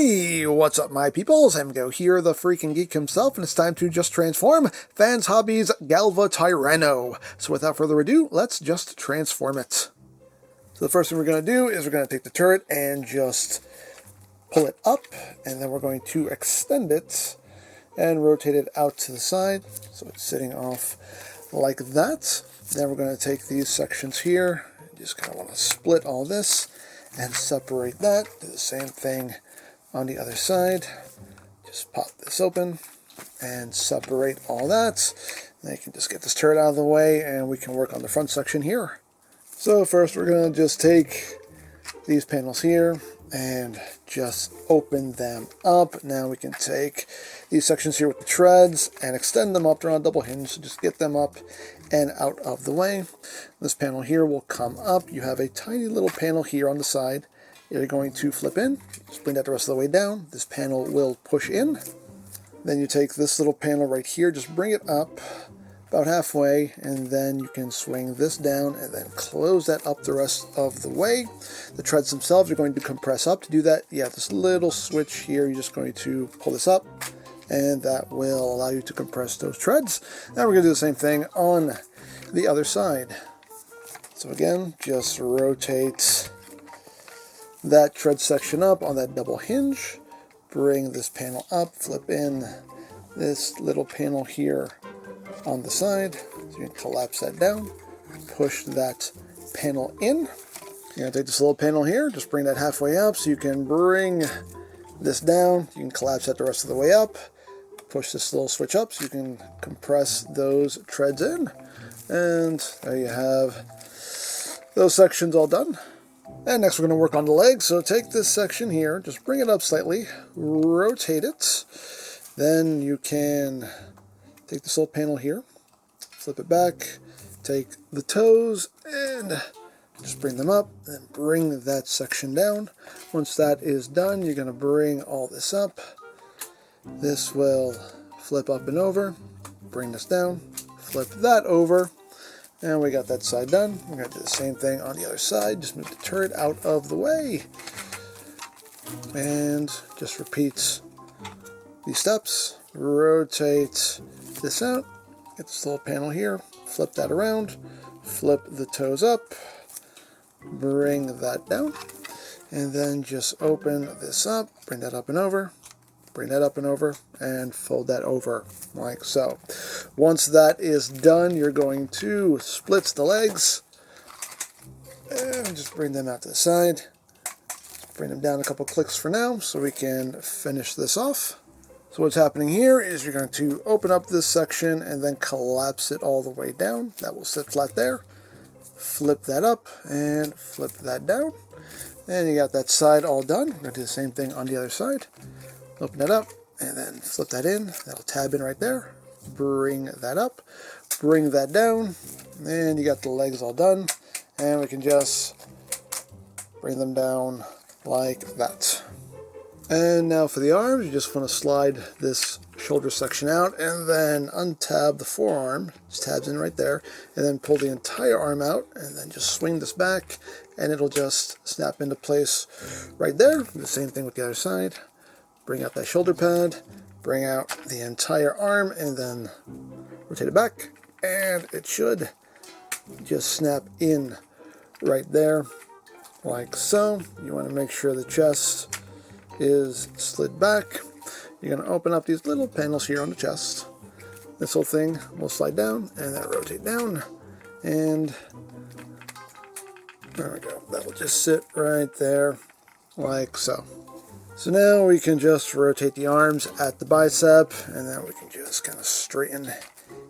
Hey, what's up my peoples? I'm Go here, the freaking geek himself, and it's time to just transform Fans Hobbies Galva-Tyranno. So without further ado, let's just transform it. So the first thing we're going to do is we're going to take the turret and just pull it up, and then we're going to extend it and rotate it out to the side, so it's sitting off like that. Then we're going to take these sections here, just kind of want to split all this and separate that. Do the same thing on the other side. Just pop this open and separate all that. Then you can just get this turret out of the way and we can work on the front section here. So first we're going to just take these panels here and just open them up. Now we can take these sections here with the treads and extend them up. They're on a double hinge, so just get them up and out of the way. This panel here will come up. You have a tiny little panel here on the side. You're going to flip in, just bring that the rest of the way down. This panel will push in. Then you take this little panel right here, just bring it up about halfway, and then you can swing this down and then close that up the rest of the way. The treads themselves are going to compress up. To do that, you have this little switch here. You're just going to pull this up, and that will allow you to compress those treads. Now we're going to do the same thing on the other side. So again, just rotate that tread section up on that double hinge. Bring this panel up, flip in this little panel here on the side. So you can collapse that down, push that panel in. You're going to take this little panel here, just bring that halfway up so you can bring this down. You can collapse that the rest of the way up. Push this little switch up so you can compress those treads in. And there you have those sections all done. And next we're going to work on the legs. So take this section here, just bring it up slightly, rotate it. Then you can take this little panel here, flip it back, take the toes and just bring them up, and bring that section down. Once that is done, you're going to bring all this up. This will flip up and over, bring this down, flip that over, and we got that side done. We're going to do the same thing on the other side. Just move the turret out of the way. And just repeat these steps. Rotate this out. Get this little panel here. Flip that around. Flip the toes up. Bring that down. And then just open this up. Bring that up and over. Bring that up and over, and fold that over like so. Once that is done, you're going to split the legs and just bring them out to the side. Bring them down a couple clicks for now so we can finish this off. So what's happening here is you're going to open up this section and then collapse it all the way down. That will sit flat there. Flip that up and flip that down. And you got that side all done. We're going to do the same thing on the other side. Open that up and then flip that in. That'll tab in right there. Bring that up, bring that down, and you got the legs all done. And we can just bring them down like that. And now for the arms, you just want to slide this shoulder section out and then untab the forearm. Just tabs in right there, and then pull the entire arm out and then just swing this back and it'll just snap into place right there. Do the same thing with the other side. Bring out that shoulder pad, bring out the entire arm, and then rotate it back, and it should just snap in right there, like so. You want to make sure the chest is slid back. You're going to open up these little panels here on the chest. This whole thing will slide down, and then rotate down, and there we go. That will just sit right there, like so. So now we can just rotate the arms at the bicep, and then we can just kind of straighten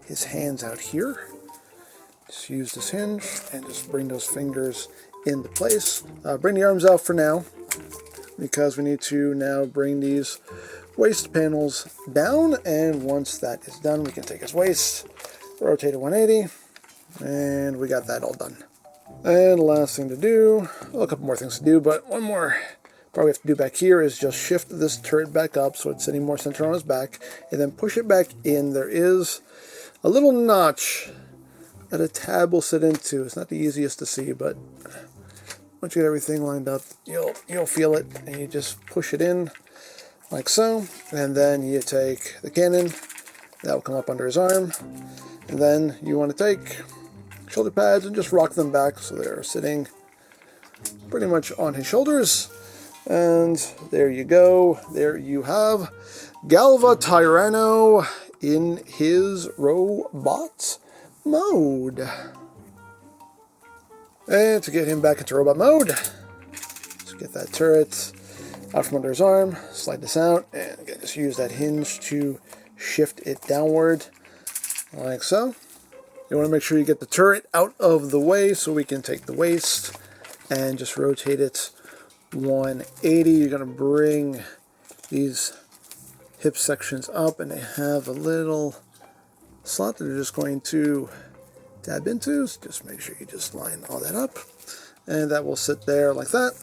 his hands out here. Just use this hinge and just bring those fingers into place. Bring the arms out for now, because we need to now bring these waist panels down, and once that is done, we can take his waist, rotate it 180, and we got that all done. And last thing to do, well, a couple more things to do, but one more part we have to do back here is just shift this turret back up so it's sitting more centered on his back, and then push it back in. There is a little notch that a tab will sit into. It's not the easiest to see, but once you get everything lined up, you'll feel it, and you just push it in like so. And then you take the cannon, that will come up under his arm. And then you want to take shoulder pads and just rock them back so they're sitting pretty much on his shoulders. And there you go. There you have Galva-Tyranno in his robot mode. And to get him back into robot mode, let's get that turret out from under his arm, slide this out, and again, just use that hinge to shift it downward, like so. You want to make sure you get the turret out of the way so we can take the waist and just rotate it 180. You're going to bring these hip sections up, and they have a little slot that you're just going to tab into. So just make sure you just line all that up, and that will sit there like that.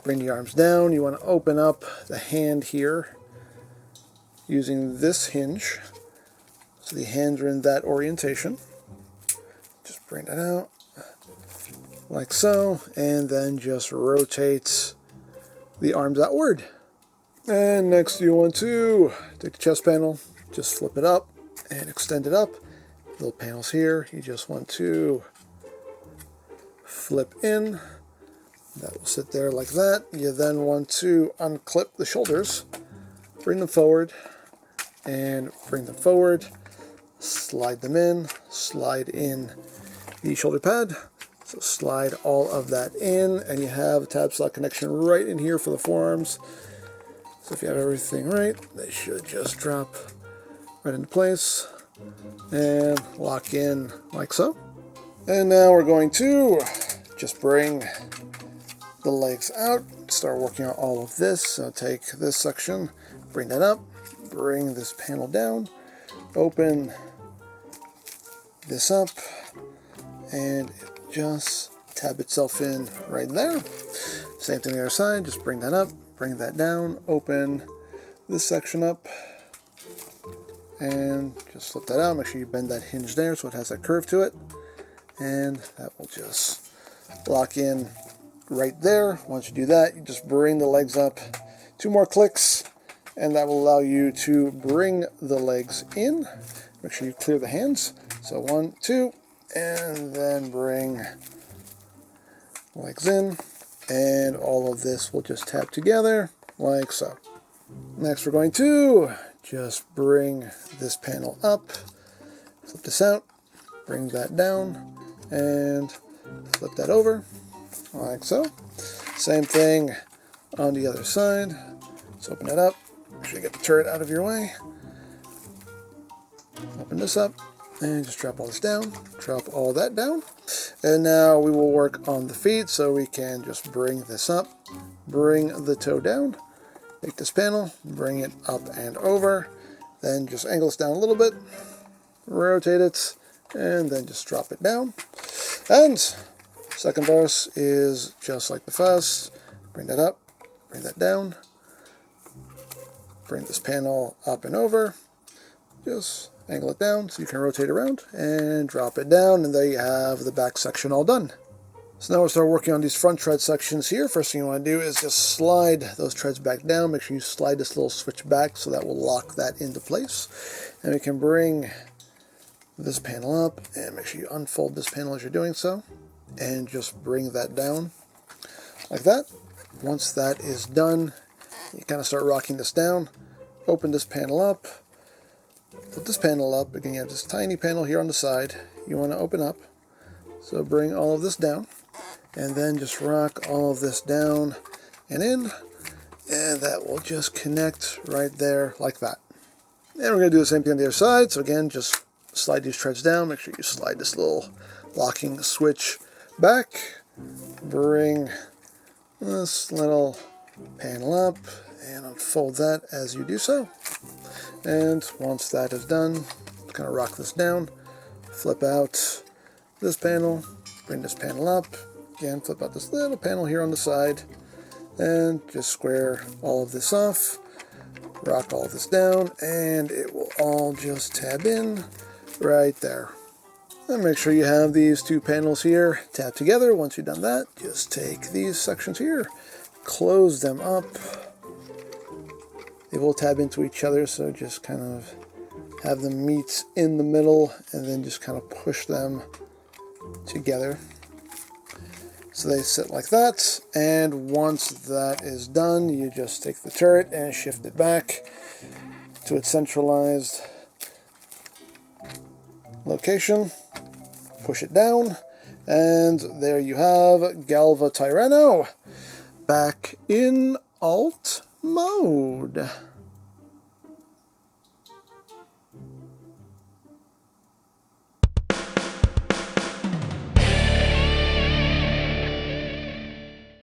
Bring the arms down. You want to open up the hand here using this hinge. So the hands are in that orientation. Just bring that out like so, and then just rotate the arms outward. And next you want to take the chest panel, just flip it up and extend it up. Little panels here, you just want to flip in. That will sit there like that. You then want to unclip the shoulders, bring them forward, and bring them forward. Slide them in, slide in the shoulder pad. So slide all of that in, and you have a tab slot connection right in here for the forearms. So if you have everything right, they should just drop right into place and lock in like so. And now we're going to just bring the legs out, start working on all of this. So take this section, bring that up, bring this panel down, open this up, and it just tab itself in right there. Same thing on the other side, just bring that up, bring that down, open this section up, and just flip that out. Make sure you bend that hinge there so it has that curve to it, and that will just lock in right there. Once you do that, you just bring the legs up 2 more clicks, and that will allow you to bring the legs in. Make sure you clear the hands. So 1, 2, and then bring legs in, and all of this will just tap together like so. Next we're going to just bring this panel up, flip this out, bring that down, and flip that over like so. Same thing on the other side. Let's open it up, make sure you get the turret out of your way. Open this up, and just drop all this down, drop all that down. And now we will work on the feet, so we can just bring this up, bring the toe down, take this panel, bring it up and over, then just angle this down a little bit, rotate it, and then just drop it down. And second verse is just like the first. Bring that up, bring that down, bring this panel up and over, just angle it down so you can rotate around and drop it down, and there you have the back section all done. So now we'll start working on these front tread sections here. First thing you want to do is just slide those treads back down. Make sure you slide this little switch back so that will lock that into place. And we can bring this panel up, and make sure you unfold this panel as you're doing so, and just bring that down like that. Once that is done, you kind of start rocking this down, open this panel up, put this panel up. Again, you have this tiny panel here on the side you want to open up. So bring all of this down, and then just rock all of this down and in, and that will just connect right there like that. And we're going to do the same thing on the other side. So again, just slide these treads down. Make sure you slide this little locking switch back. Bring this little panel up and unfold that as you do so. And once that is done, kind of rock this down, flip out this panel, bring this panel up, again flip out this little panel here on the side, and just square all of this off, rock all of this down, and it will all just tab in right there. And make sure you have these 2 panels here tab together. Once you've done that, just take these sections here, close them up They will tab into each other, so just kind of have them meet in the middle and then just kind of push them together. So they sit like that, and once that is done, you just take the turret and shift it back to its centralized location, push it down, and there you have Galva-Tyranno back in alt mode.